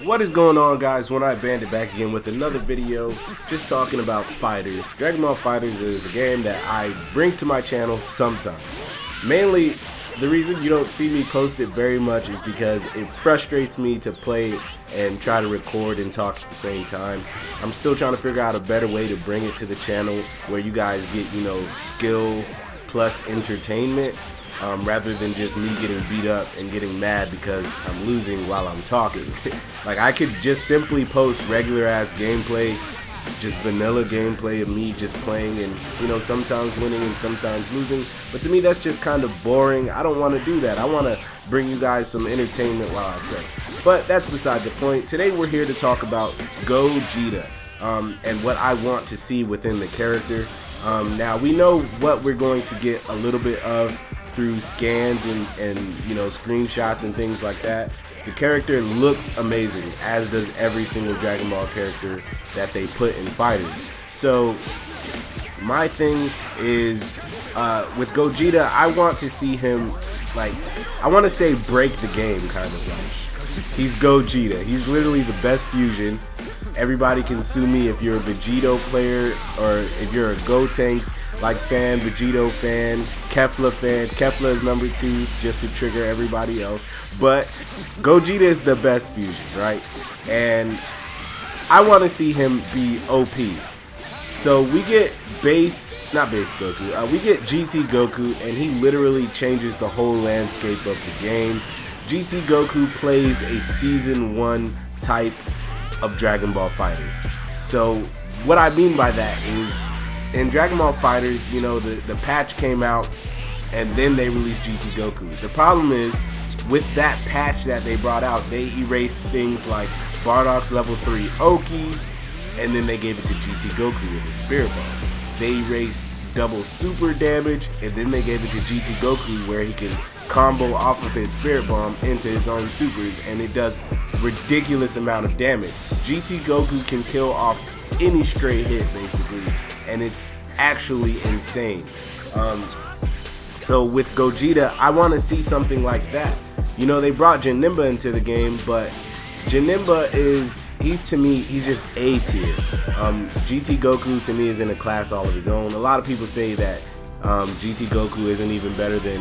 What is going on, guys? OneEyedBandit back again with another video, just talking about fighters. Dragon Ball FighterZ is a game that I bring to my channel sometimes. Mainly, the reason you don't see me post it very much is because it frustrates me to play and try to record and talk at the same time. I'm still trying to figure out a better way to bring it to the channel where you guys get, skill plus entertainment. Rather than just me getting beat up and getting mad because I'm losing while I'm talking. Like, I could just simply post regular ass gameplay, just vanilla gameplay of me just playing and, sometimes winning and sometimes losing. But to me, that's just kind of boring. I don't want to do that. I want to bring you guys some entertainment while I play. But that's beside the point. Today we're here to talk about Gogeta and what I want to see within the character. Now, we know what we're going to get a little bit of through scans and screenshots and things like that. The character looks amazing, as does every single Dragon Ball character that they put in fighters. So my thing is with Gogeta, I want to see him, like, I want to say break the game, kind of like. He's Gogeta. He's literally the best fusion. Everybody can sue me if you're a Vegito player or if you're a Gotenks like fan, Vegito fan, Kefla fan. Kefla is number 2 just to trigger everybody else. But Gogeta is the best fusion, right? And I want to see him be OP. So we get not base Goku, we get GT Goku, and he literally changes the whole landscape of the game. GT Goku plays a season 1 type of Dragon Ball FighterZ. So what I mean by that is, in Dragon Ball FighterZ, the patch came out and then they released GT Goku. The problem is, with that patch that they brought out, they erased things like Bardock's level 3 Oki, and then they gave it to GT Goku with his Spirit Bomb. They erased double super damage, and then they gave it to GT Goku where he can combo off of his Spirit Bomb into his own supers, and it does ridiculous amount of damage. GT Goku can kill off any straight hit basically, and it's actually insane. So with Gogeta, I want to see something like that. They brought Janemba into the game, but Janemba to me, he's just A tier. GT Goku to me is in a class all of his own. A lot of people say that GT Goku isn't even better than,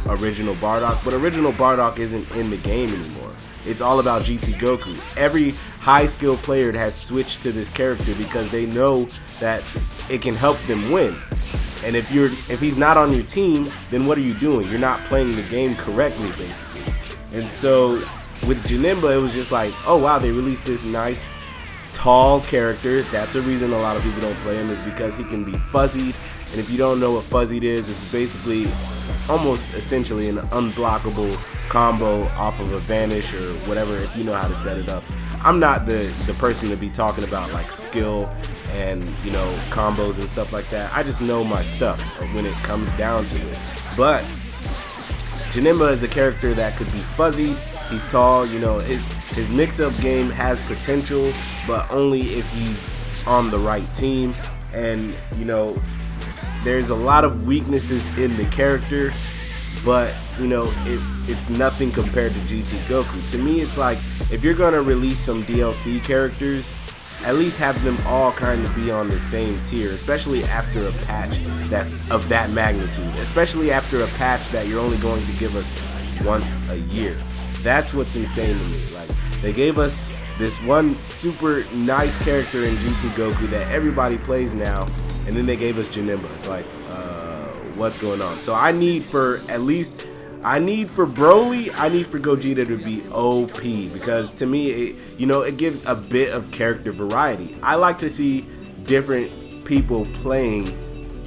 original Bardock, but original Bardock isn't in the game anymore. It's all about GT Goku. Every high skill player has switched to this character because they know that it can help them win. And if he's not on your team, then what are you doing? You're not playing the game correctly, basically. And so with Janemba, it was just like, oh wow, they released this nice tall character. That's a reason a lot of people don't play him, is because he can be fuzzied. And if you don't know what fuzzied is, it's basically almost essentially an unblockable combo off of a vanish or whatever, if you know how to set it up. I'm not the person to be talking about like skill and combos and stuff like that. I just know my stuff when it comes down to it. But Janemba is a character that could be fuzzy. He's tall. His mix-up game has potential, but only if he's on the right team. And there's a lot of weaknesses in the character, but it's nothing compared to GT Goku. To me, it's like, if you're gonna release some DLC characters, at least have them all kind of be on the same tier, especially after a patch of that magnitude, especially after a patch that you're only going to give us once a year. That's what's insane to me. Like, they gave us this one super nice character in GT Goku that everybody plays now, and then they gave us Janemba. It's like, what's going on? So I need for Broly, I need for Gogeta to be OP, because to me, it gives a bit of character variety. I like to see different people playing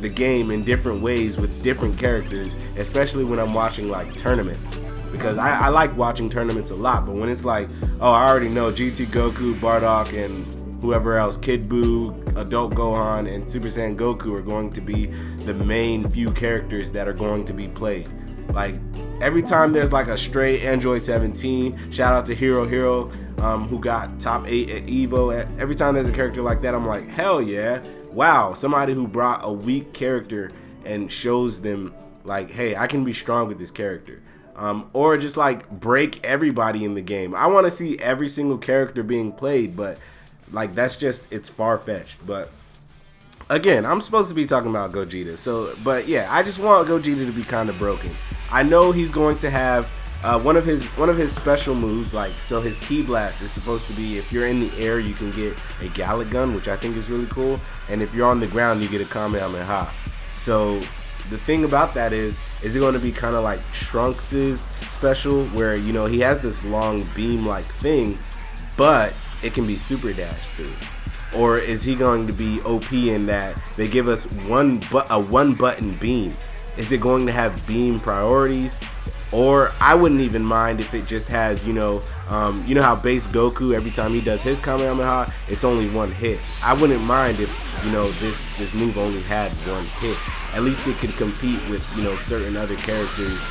the game in different ways with different characters, especially when I'm watching like tournaments, because I like watching tournaments a lot. But when it's like, oh, I already know GT Goku, Bardock, and whoever else, Kid Buu, Adult Gohan, and Super Saiyan Goku are going to be the main few characters that are going to be played. Like, every time there's like a stray Android 17, shout out to Hero who got top 8 at Evo. Every time there's a character like that, I'm like, hell yeah, wow, somebody who brought a weak character and shows them like, hey, I can be strong with this character. or just like break everybody in the game. I want to see every single character being played, but like that's just, it's far-fetched. But again, I'm supposed to be talking about Gogeta, so, but yeah, I just want Gogeta to be kind of broken. I know he's going to have one of his special moves, like, so his Ki Blast is supposed to be, if you're in the air, you can get a Gallic Gun, which I think is really cool, and if you're on the ground, you get a Kamehameha. So the thing about that is it going to be kind of like Trunks' special, where, you know, he has this long beam-like thing, but it can be super dashed through? Or is he going to be OP in that they give us a one-button beam? Is it going to have beam priorities? Or I wouldn't even mind if it just has, you know how base Goku, every time he does his Kamehameha, it's only one hit. I wouldn't mind if, you know, this move only had one hit. At least it could compete with, you know, certain other characters'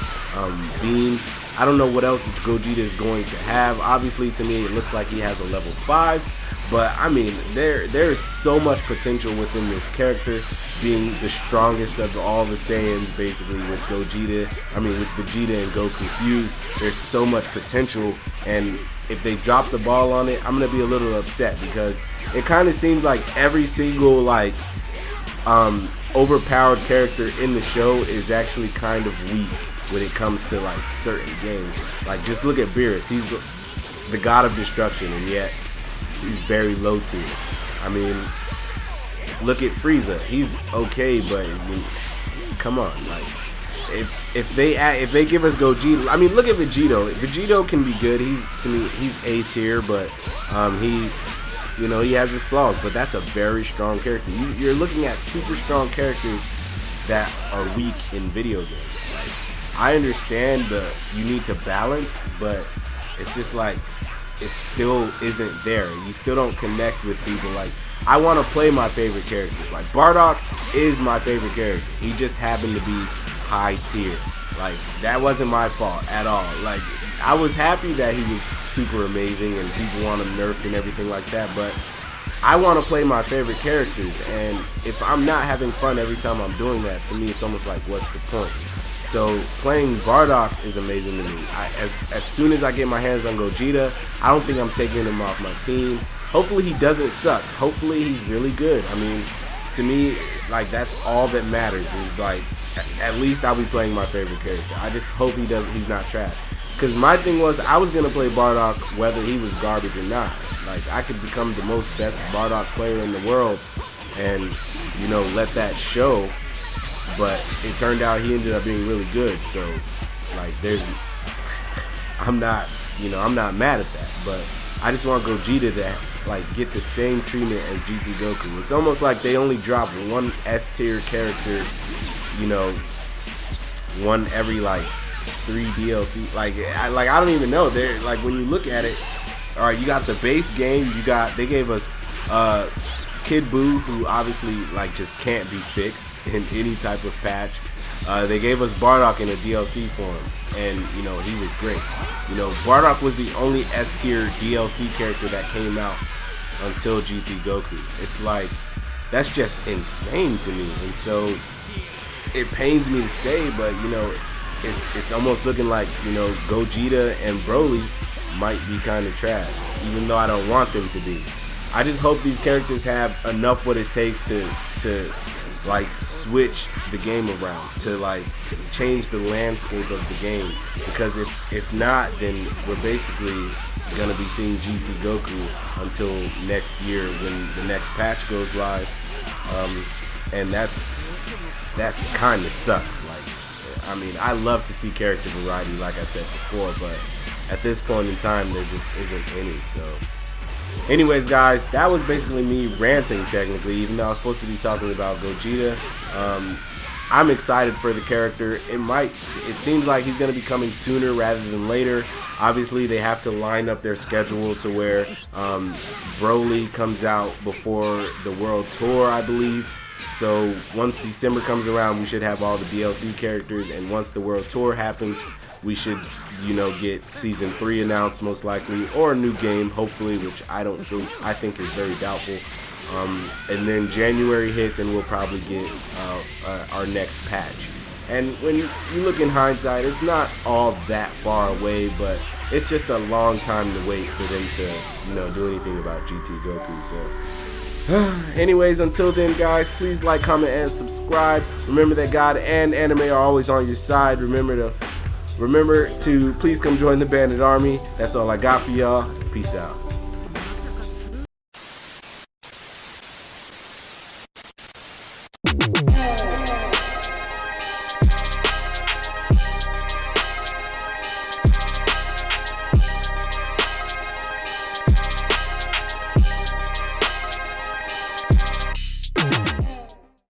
beams. I don't know what else Gogeta is going to have. Obviously, to me, it looks like he has a level 5. But I mean, there is so much potential within this character, being the strongest of all the Saiyans, basically, with Gogeta. I mean, with Vegeta and Goku fused. There's so much potential, and if they drop the ball on it, I'm gonna be a little upset, because it kind of seems like every single like overpowered character in the show is actually kind of weak when it comes to like certain games. Like, just look at Beerus. He's the god of destruction, and yet he's very low tier. I mean, look at Frieza. He's okay, but I mean, come on, like, if they give us Gogeta, I mean, look at Vegito. Vegito can be good. To me, he's A tier, but you know, he has his flaws. But that's a very strong character. You're looking at super strong characters that are weak in video games. Like, I understand you need to balance, but it's just like, it still isn't there. You still don't connect with people. Like, I want to play my favorite characters. Like, Bardock is my favorite character. He just happened to be high tier. Like, that wasn't my fault at all. Like, I was happy that he was super amazing and people want him nerfed and everything like that, but I want to play my favorite characters, and if I'm not having fun every time I'm doing that, to me it's almost like, what's the point? So playing Bardock is amazing to me. As soon as I get my hands on Gogeta, I don't think I'm taking him off my team. Hopefully he doesn't suck. Hopefully he's really good. I mean, to me, like, that's all that matters, is like, at least I'll be playing my favorite character. I just hope he's not trash. Because my thing was, I was going to play Bardock whether he was garbage or not. Like, I could become the most best Bardock player in the world and, you know, let that show. But it turned out he ended up being really good. So, like, I'm not mad at that. But I just want Gogeta to, like, get the same treatment as GT Goku. It's almost like they only drop one S tier character, you know, one every, like, 3 DLC. Like, I don't even know. They're like, when you look at it, all right, you got the base game. They gave us Kid Buu, who obviously, like, just can't be fixed in any type of patch. They gave us Bardock in a DLC form, and, you know, he was great. You know, Bardock was the only S tier DLC character that came out until GT Goku. It's like, that's just insane to me. And so it pains me to say, but, you know, it's almost looking like, you know, Gogeta and Broly might be kind of trash, even though I don't want them to be. I just hope these characters have enough what it takes to like, switch the game around, to, like, change the landscape of the game. Because if not, then we're basically gonna be seeing GT Goku until next year when the next patch goes live, and that kind of sucks. Like, I mean, I love to see character variety, like I said before, but at this point in time, there just isn't any. So, anyways, guys, that was basically me ranting, technically, even though I was supposed to be talking about Gogeta. I'm excited for the character. It seems like he's going to be coming sooner rather than later. Obviously, they have to line up their schedule to where Broly comes out before the World Tour, I believe. So once December comes around, we should have all the DLC characters, and once the World Tour happens, we should, you know, get Season 3 announced most likely, or a new game, hopefully, which I think is very doubtful. And then January hits, and we'll probably get our next patch. And when you look in hindsight, it's not all that far away, but it's just a long time to wait for them to, you know, do anything about GT Goku. So anyways, until then, guys, please like, comment, and subscribe. Remember that God and anime are always on your side. Remember to please come join the Bandit Army. That's all I got for y'all. Peace out.